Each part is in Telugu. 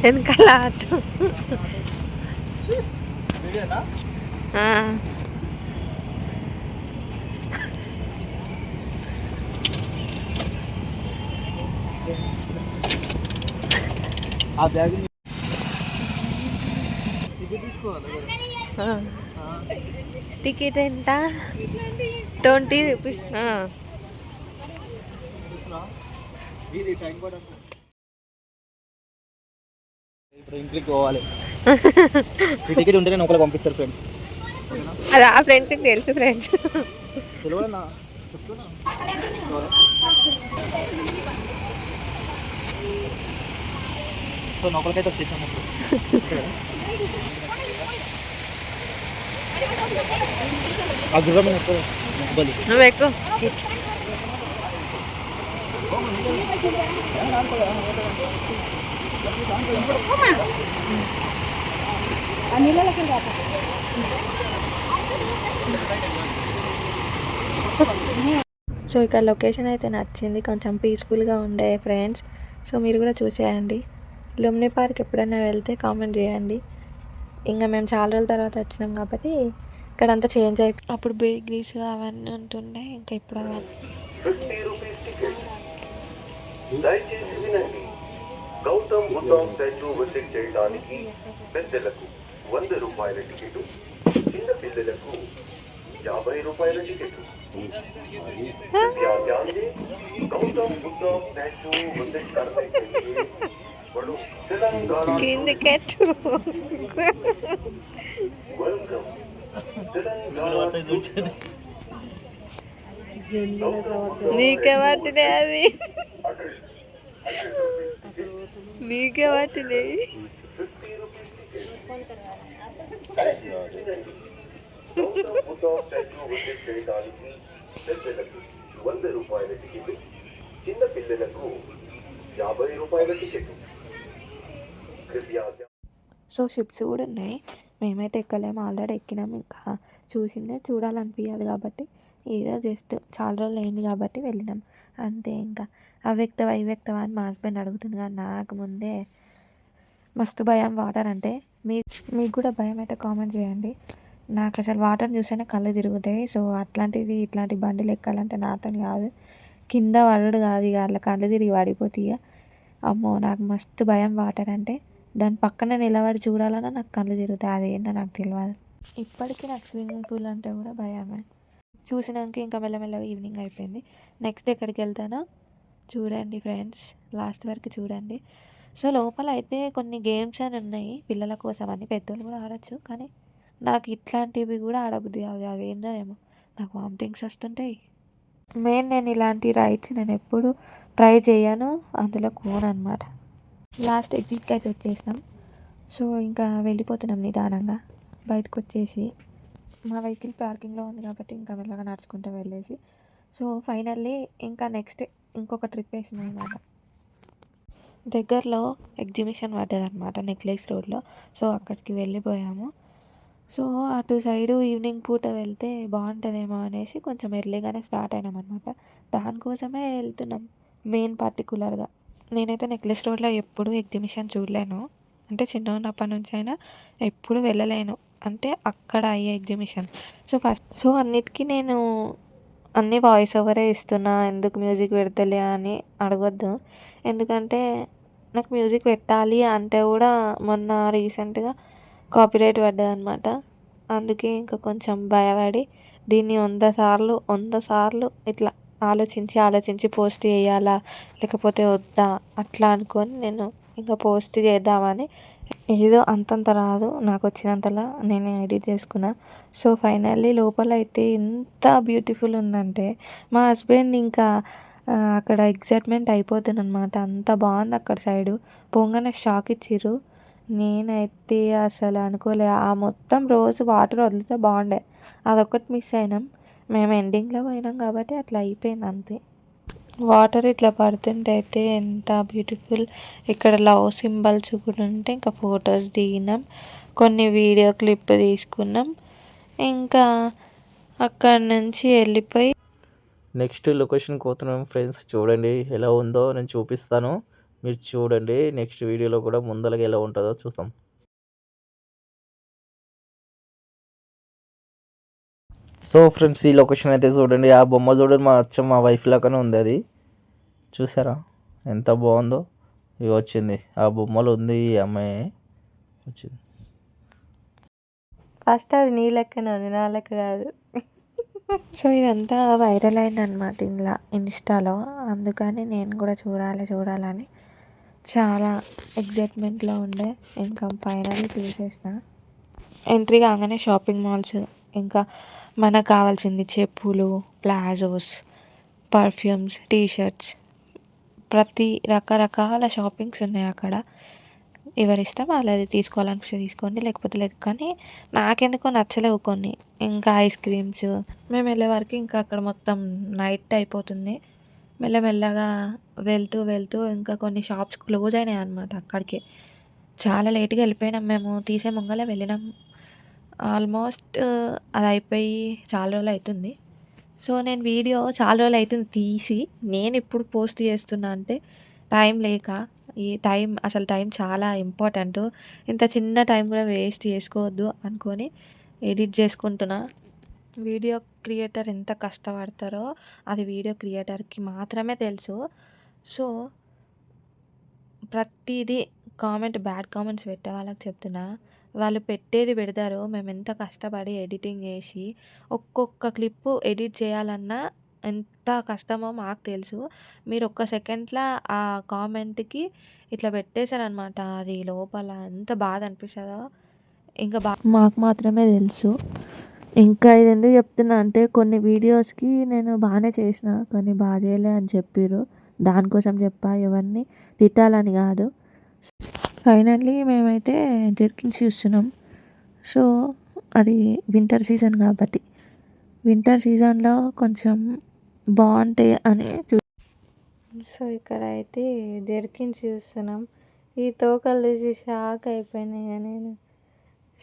వెనకాల ఆటో. టికెట్ ఎంత? 20 రూపీస్. ఇప్పుడు ఇంటికి పోవాలి. ఈ టికెట్ ఉంటే నేను ఒకరు పంపిస్తారు ఫ్రెండ్స్. అది ఆ ఫ్రెండ్స్కి తెలుసు ఫ్రెండ్స్. తెలియదన్నా చెప్తున్నా. సో నొక్కలకైతే వచ్చేసాను. ఆ గుర్రం నువ్వు ఎక్కువ. సో ఇక్కడ లొకేషన్ అయితే నచ్చింది, కొంచెం పీస్ఫుల్గా ఉండే ఫ్రెండ్స్. సో మీరు కూడా చూసేయండి. లుమ్ని పార్క్ ఎప్పుడైనా వెళ్తే కామెంట్ చేయండి. ఇంకా మేము చాలా రోజుల తర్వాత వచ్చినాం కాబట్టి ఇక్కడ అంతా చేంజ్ అయిపోయి, అప్పుడు బేకరీస్ అవన్నీ ఉంటుండే, ఇంకా ఇప్పుడు అవన్నీ. గౌతమ్ బుద్ధ స్టాచ్యూ విజిట్ చేయడానికి పెద్దలకు 100 రూపాయల టికెట్, చిన్న పిల్లలకు 50 రూపాయల ticket. Gautam Buddha statue visit करने के लिए बड़ो तेलंगाना वेलकम तेलंगाना నీకే పట్టినాయి అవి, నీకే పట్టినాయి. పెద్దలకు 100 రూపాయల టికెట్, చిన్న పిల్లలకు 50 రూపాయల టికెట్. సో షిప్స్ కూడా ఉన్నాయి, మేమైతే ఎక్కలేము, ఆల్రెడీ ఎక్కినాము. ఇంకా చూసిందే చూడాలనిపించదు కాబట్టి ఏదో జస్ట్ చాలా రోజులు అయింది కాబట్టి వెళ్ళినాం అంతే. ఇంకా అవి ఎక్కుతావా ఇవి ఎక్కుతావా అని మా హస్బెండ్ అడుగుతుంది, కానీ నాకు ముందే మస్తు భయం వాటర్ అంటే. మీకు కూడా భయం అయితే కామెంట్ చేయండి. నాకు అసలు వాటర్ చూస్తేనే కళ్ళు తిరుగుతాయి. సో అట్లాంటిది ఇట్లాంటి బండిలు ఎక్కాలంటే నాతో కాదు, కింద పడుడు కాదు, ఇక అట్లా కళ్ళు తిరిగి పడిపోతాయి. అమ్మో నాకు మస్తు భయం వాటర్ అంటే. దాని పక్కన నిలబడి చూడాలన్నా నాకు కళ్ళు తిరుగుతాయి, అదేంటో నాకు తెలియదు. ఇప్పటికీ నాకు స్విమ్మింగ్ పూల్ అంటే కూడా భయమే. చూసినాక ఇంకా మెల్లమెల్లగా ఈవినింగ్ అయిపోయింది. నెక్స్ట్ ఎక్కడికి వెళ్తానో చూడండి ఫ్రెండ్స్, లాస్ట్ వరకు చూడండి. సో లోపల అయితే కొన్ని గేమ్స్ అని ఉన్నాయి పిల్లల కోసం అని, పెద్దోళ్ళు కూడా ఆడచ్చు, కానీ నాకు ఇట్లాంటివి కూడా ఆడబుద్ది కాదు. అదేందో ఏమో నాకు వామిటింగ్స్ వస్తుంటాయి. నేను ఇలాంటి రైడ్స్ నేను ఎప్పుడు ట్రై చేయను, అందులో కోన్ అనమాట. లాస్ట్ ఎగ్జిట్కి అయితే వచ్చేసినాం. సో ఇంకా వెళ్ళిపోతున్నాం నిదానంగా బయటకు వచ్చేసి. మా వెహికల్ పార్కింగ్లో ఉంది కాబట్టి ఇంకా మెల్లగా నడుచుకుంటూ వెళ్ళేసి, సో ఫైనల్లీ ఇంకా నెక్స్ట్ ఇంకొక ట్రిప్ వేసినాం అనమాట. దగ్గరలో ఎగ్జిబిషన్ పడ్డదనమాట నెక్లెస్ రోడ్లో. సో అక్కడికి వెళ్ళిపోయాము. సో అటు సైడు ఈవినింగ్ పూట వెళ్తే బాగుంటుందేమో అనేసి కొంచెం ఎర్లీగానే స్టార్ట్ అయినాం అనమాట. దానికోసమే వెళ్తున్నాం మెయిన్ పర్టికులర్గా. నేనైతే నెక్లెస్ రోడ్లో ఎప్పుడు ఎగ్జిబిషన్ చూడలేను, అంటే చిన్న ఉన్నప్పటి నుంచి అయినా ఎప్పుడు వెళ్ళలేను, అంటే అక్కడ అయ్యే ఎగ్జిబిషన్. సో అన్నిటికీ నేను అన్ని వాయిస్ ఓవరే ఇస్తున్నా, ఎందుకు మ్యూజిక్ పెడతలే అని అడగొద్దు. ఎందుకంటే నాకు మ్యూజిక్ పెట్టాలి అంటే కూడా మొన్న రీసెంట్గా కాపీరైట్ పడ్డదనమాట. అందుకే ఇంకా కొంచెం భయపడి దీన్ని 100 సార్లు ఇట్లా ఆలోచించి పోస్ట్ చేయాలా లేకపోతే వద్దా అట్లా అనుకొని నేను ఇంకా పోస్ట్ చేద్దామని ఏదో అంతంత రాదు నాకు వచ్చినంతలా నేను ఎడిట్ చేసుకున్నా. సో ఫైనల్లీ లోపల అయితే ఎంత బ్యూటిఫుల్ ఉందంటే మా హస్బెండ్ ఇంకా అక్కడ ఎగ్జైట్మెంట్ అయిపోతుందన్నమాట. అంత బాగుంది అక్కడ సైడు. పోగానే షాక్ ఇచ్చిర్రు. నేనైతే అసలు అనుకోలే, ఆ మొత్తం రోజు వాటర్ వదిలితే బాగుండే, అదొక్కటి మిస్ అయినాం. మేము ఎండింగ్లో పోయినాం కాబట్టి అట్లా అయిపోయింది అంతే. వాటర్ ఇట్లా పడుతుంటే అయితే ఎంత బ్యూటిఫుల్. ఇక్కడ లవ్ సింబల్స్ కూడా ఉంటే ఇంకా ఫొటోస్ దిగినాం, కొన్ని వీడియో క్లిప్ తీసుకున్నాం. ఇంకా అక్కడి నుంచి వెళ్ళిపోయి నెక్స్ట్ లొకేషన్కి పోతున్నాం ఫ్రెండ్స్. చూడండి ఎలా ఉందో నేను చూపిస్తాను. మీరు చూడండి. నెక్స్ట్ వీడియోలో కూడా ముందలగా ఎలా ఉంటుందో చూస్తాం. సో ఫ్రెండ్స్, ఈ లొకేషన్ అయితే చూడండి. ఆ బొమ్మ చూడండి, మా వైఫ్ లాగానే ఉంది అది. చూసారా ఎంత బాగుందో. ఇవి వచ్చింది ఆ బొమ్మలు ఉంది, ఈ అమ్మాయి వచ్చింది. ఫస్ట్ అది నీ లెక్కనే ఉంది, నా లెక్క కాదు. సో ఇదంతా వైరల్ అయిందనమాట ఇలా ఇన్స్టాలో. అందుకని నేను కూడా చూడాలని చాలా ఎగ్జైట్మెంట్లో ఉండే. ఇంకా ఫైనల్లీ చూసేసిన. ఎంట్రీ కాగానే షాపింగ్ మాల్స్, ఇంకా మనకు కావాల్సింది చెప్పులు, ప్లాజోస్, పర్ఫ్యూమ్స్, టీషర్ట్స్, ప్రతి రకరకాల షాపింగ్స్ ఉన్నాయి అక్కడ. ఎవరిష్టం వాళ్ళది, తీసుకోవాలనిపిస్తే తీసుకోండి, లేకపోతే లేదు. కానీ నాకెందుకో నచ్చలేవు కొన్ని. ఇంకా ఐస్ క్రీమ్స్, మేము వెళ్ళే వరకు ఇంకా అక్కడ మొత్తం నైట్ అయిపోతుంది. మెల్లమెల్లగా వెళ్తూ ఇంకా కొన్ని షాప్స్ క్లోజ్ అయినాయి అనమాట అక్కడికి. చాలా లేట్గా వెళ్ళిపోయినాం మేము. తీసే ముంగలే వెళ్ళినాం. ఆల్మోస్ట్ అది అయిపోయి చాలా రోజులు అవుతుంది. సో నేను వీడియో చాలా రోజులు అవుతుంది తీసి, నేను ఇప్పుడు పోస్ట్ చేస్తున్నా అంటే టైం లేక. ఈ టైం చాలా ఇంపార్టెంట్. ఇంత చిన్న టైం కూడా వేస్ట్ చేసుకోవద్దు అనుకొని ఎడిట్ చేసుకుంటున్నా. వీడియో క్రియేటర్ ఎంత కష్టపడతారో అది వీడియో క్రియేటర్కి మాత్రమే తెలుసు. సో ప్రతిదీ బ్యాడ్ కామెంట్స్ పెట్టే వాళ్ళకి చెప్తున్నా, వాళ్ళు పెట్టేది పెడతారు. మేము ఎంత కష్టపడి ఎడిటింగ్ చేసి ఒక్కొక్క క్లిప్పు ఎడిట్ చేయాలన్నా ఎంత కష్టమో మాకు తెలుసు. మీరు ఒక్క సెకండ్లో ఆ కామెంట్కి ఇట్లా పెట్టేశారనమాట, అది లోపల ఎంత బాధ అనిపిస్తుందో ఇంకా మాకు మాత్రమే తెలుసు. ఇంకా ఇది ఎందుకు చెప్తున్నా అంటే, కొన్ని వీడియోస్కి నేను బాగానే చేసిన కానీ బాగా చేయలే అని చెప్పారు. దానికోసం చెప్పా, ఎవరిని తిట్టాలని కాదు. ఫైనల్లీ మేమైతే జెర్కిన్స్ చూస్తున్నాం. సో అది వింటర్ సీజన్ కాబట్టి, వింటర్ సీజన్లో కొంచెం బాగుంటాయి అని సో ఇక్కడ అయితే జెర్కిన్స్ చూస్తున్నాం. ఈ తోకలు చూసి షాక్ అయిపోయినాయి నేను.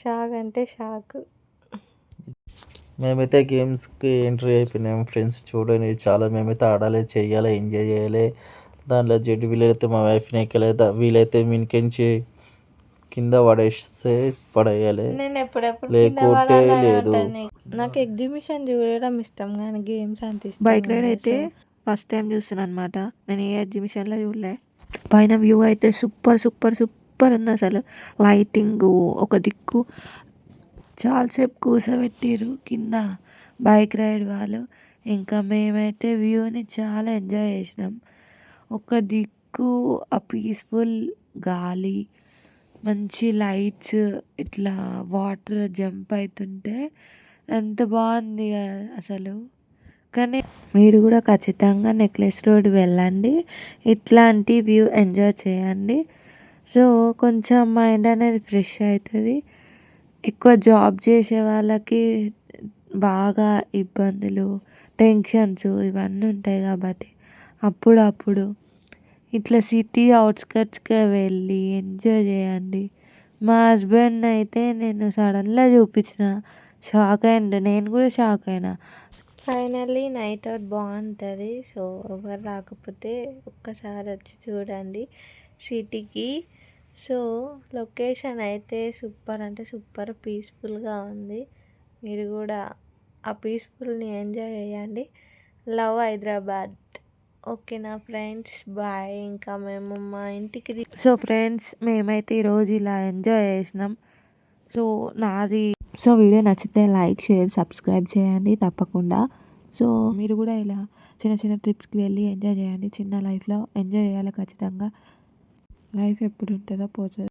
షాక్ అంటే షాక్. మేమైతే గేమ్స్కి ఎంట్రీ అయిపోయినాం ఫ్రెండ్స్. చూడండి, చాలా మేమైతే ఆడాలి, చెయ్యాలి, ఎంజాయ్ చేయాలి. దాంట్లో జడ్డు వీలైతే మా వైఫ్ని ఎక్కలేదు, వీలైతే మినికించి కింద పడేయాలి, నేను ఎప్పుడెప్పుడు లేకుంటే లేదు. నాకు ఎగ్జిబిషన్ చూడడం ఇష్టం కానీ గేమ్స్ అంత ఇష్టం. బైక్ రైడ్ అయితే ఫస్ట్ టైం చూస్తున్నాను అనమాట. నేను ఏ ఎగ్జిబిషన్లో చూడలే. పైన వ్యూ అయితే సూపర్ ఉంది అసలు. లైటింగ్ ఒక దిక్కు, చాలాసేపు కూర్చోబెట్టారు కింద బైక్ రైడ్ వాళ్ళు. ఇంకా మేమైతే వ్యూని చాలా ఎంజాయ్ చేసినాం. ఒక దిక్కు ఆ పీస్ఫుల్ గాలి, మంచి లైట్స్, ఇట్లా వాటర్ జంప్ అవుతుంటే ఎంత బాగుంది అసలు. కానీ మీరు కూడా ఖచ్చితంగా నెక్లెస్ రోడ్ వెళ్ళండి, ఇట్లాంటి వ్యూ ఎంజాయ్ చేయండి. సో కొంచెం మైండ్ అనేది ఫ్రెష్ అవుతుంది. ఎక్కువ జాబ్ చేసే వాళ్ళకి బాగా ఇబ్బందులు, టెన్షన్స్ ఇవన్నీ ఉంటాయి కాబట్టి అప్పుడప్పుడు ఇట్లా సిటీ అవుట్స్కట్స్కి వెళ్ళి ఎంజాయ్ చేయండి. మా హస్బెండ్ అయితే నేను సడన్గా చూపించిన, షాక్ అయ్యిండు. నేను కూడా షాక్ అయినా. ఫైనల్లీ నైట్ అవుట్ బాగుంటుంది. సో ఎవరు రాకపోతే ఒక్కసారి వచ్చి చూడండి సిటీకి. సో లొకేషన్ అయితే సూపర్ అంటే సూపర్ పీస్ఫుల్గా ఉంది. మీరు కూడా ఆ పీస్ఫుల్ని ఎంజాయ్ చేయండి. లవ్ హైదరాబాద్. ఓకేనా ఫ్రెండ్స్, బాయ్. ఇంకా మేము మా ఇంటికి సో ఫ్రెండ్స్, మేమైతే ఈరోజు ఇలా ఎంజాయ్ చేసినాం. సో వీడియో నచ్చితే లైక్, షేర్, సబ్స్క్రైబ్ చేయండి తప్పకుండా. సో మీరు కూడా ఇలా చిన్న ట్రిప్స్కి వెళ్ళి ఎంజాయ్ చేయండి. చిన్న లైఫ్లో ఎంజాయ్ చేయాలి ఖచ్చితంగా. లైఫ్ ఎప్పుడు ఉంటుందో పోతుంది.